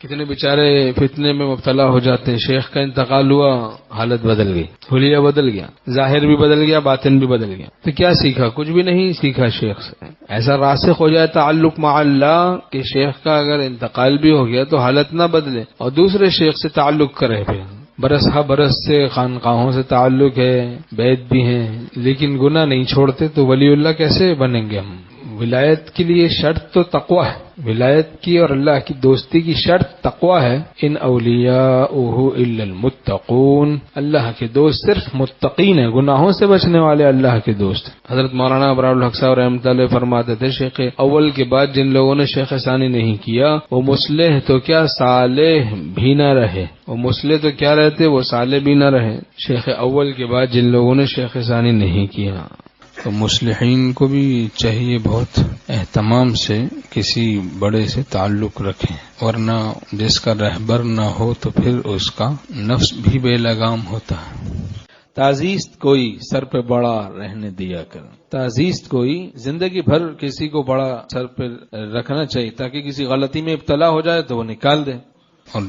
کتنے بیچارے فتنے میں مبتلا ہو جاتے ہیں، شیخ کا انتقال ہوا، حالت بدل گئی، حلیہ بدل گیا، ظاہر بھی بدل گیا، باطن بھی بدل گیا، تو کیا سیکھا؟ کچھ بھی نہیں سیکھا شیخ سے۔ ایسا راسخ ہو جائے تعلق مع اللہ کہ شیخ کا اگر انتقال بھی ہو گیا تو حالت نہ بدلے اور دوسرے شیخ سے تعلق کرے پھر۔ برس ہا برس سے خانقاہوں سے تعلق ہے، بیعت بھی ہیں، لیکن گناہ نہیں چھوڑتے تو ولی اللہ کیسے بنیں گے ہم؟ ولایت کے لیے شرط تو تقوی ہے، ولایت کی اور اللہ کی دوستی کی شرط تقوی ہے۔ ان اولیاؤہ الا المتقون، اللہ کے دوست صرف متقین ہیں، گناہوں سے بچنے والے اللہ کے دوست۔ حضرت مولانا ابرار الحق صاحب رحمۃ اللہ علیہ فرماتے تھے شیخ اول کے بعد جن لوگوں نے شیخ ثانی نہیں کیا وہ مصلح تو کیا صالح بھی نہ رہے، وہ مصلح تو کیا رہتے وہ صالح بھی نہ رہے۔ شیخ اول کے بعد جن لوگوں نے شیخ ثانی نہیں کیا تو مصلحین کو بھی چاہیے بہت اہتمام سے کسی بڑے سے تعلق رکھیں، ورنہ جس کا رہبر نہ ہو تو پھر اس کا نفس بھی بے لگام ہوتا ہے۔ تعزیست کوئی سر پہ بڑا رہنے دیا کر، تعزیست کوئی زندگی بھر کسی کو بڑا سر پہ رکھنا چاہیے تاکہ کسی غلطی میں ابتلا ہو جائے تو وہ نکال دے۔ اور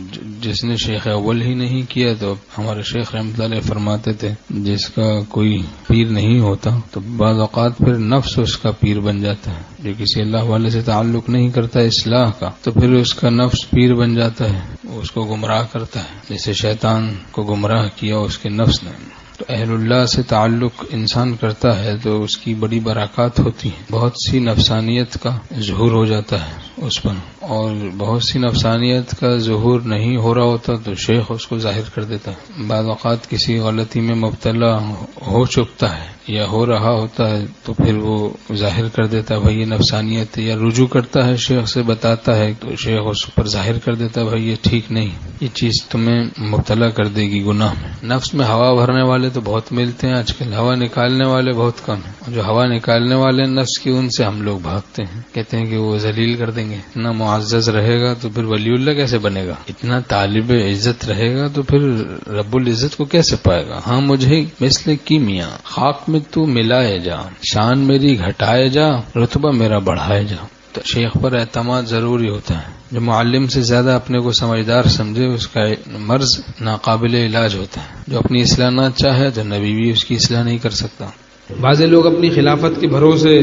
جس نے شیخ اول ہی نہیں کیا تو ہمارے شیخ رحمۃ اللہ علیہ فرماتے تھے جس کا کوئی پیر نہیں ہوتا تو بعض اوقات پھر نفس اس کا پیر بن جاتا ہے، جو کسی اللہ والے سے تعلق نہیں کرتا اصلاح کا تو پھر اس کا نفس پیر بن جاتا ہے، وہ اس کو گمراہ کرتا ہے، جیسے شیطان کو گمراہ کیا اس کے نفس نے۔ تو اہل اللہ سے تعلق انسان کرتا ہے تو اس کی بڑی برکات ہوتی ہیں، بہت سی نفسانیت کا ظہور ہو جاتا ہے اس پر، اور بہت سی نفسانیت کا ظہور نہیں ہو رہا ہوتا تو شیخ اس کو ظاہر کر دیتا ہے۔ بعض اوقات کسی غلطی میں مبتلا ہو چکتا ہے یا ہو رہا ہوتا ہے تو پھر وہ ظاہر کر دیتا ہے بھائی یہ نفسانیت ہے، یا رجوع کرتا ہے شیخ سے بتاتا ہے تو شیخ اس پر ظاہر کر دیتا ہے بھائی یہ ٹھیک نہیں، یہ چیز تمہیں مبتلا کر دے گی گناہ میں۔ نفس میں ہوا بھرنے والے تو بہت ملتے ہیں آج کل، ہوا نکالنے والے بہت کم ہیں، جو ہوا نکالنے والے نفس کی ان سے ہم لوگ بھاگتے ہیں، کہتے ہیں کہ وہ ذلیل کر دیں گے۔ اتنا معزز رہے گا تو پھر ولی اللہ کیسے بنے گا؟ اتنا طالب عزت رہے گا تو پھر رب العزت کو کیسے پائے گا؟ ہاں مجھے مثل کیمیا خاک میں تو ملائے جا، شان میری گھٹائے جا، رتبہ میرا بڑھائے جا۔ تو شیخ پر اعتماد ضروری ہوتا ہے، جو معلم سے زیادہ اپنے کو سمجھدار سمجھے اس کا مرض ناقابل علاج ہوتا ہے، جو اپنی اصلاح نہ چاہے تو نبی بھی اس کی اصلاح نہیں کر سکتا۔ بعض لوگ اپنی خلافت کے بھروسے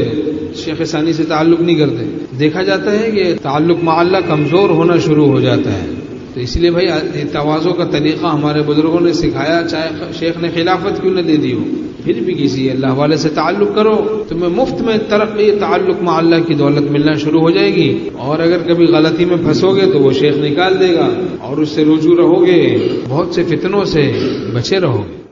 شیخ ثانی سے تعلق نہیں کرتے، دیکھا جاتا ہے کہ تعلق مع اللہ کمزور ہونا شروع ہو جاتا ہے، تو اس لیے بھائی تواضع کا طریقہ ہمارے بزرگوں نے سکھایا، چاہے شیخ نے خلافت کیوں نہ دے دی ہو، پھر بھی کسی اللہ والے سے تعلق کرو، تمہیں مفت میں ترقی تعلق مع اللہ کی دولت ملنا شروع ہو جائے گی، اور اگر کبھی غلطی میں پھنسو گے تو وہ شیخ نکال دے گا اور اس سے رجوع رہو گے، بہت سے فتنوں سے بچے رہو گے۔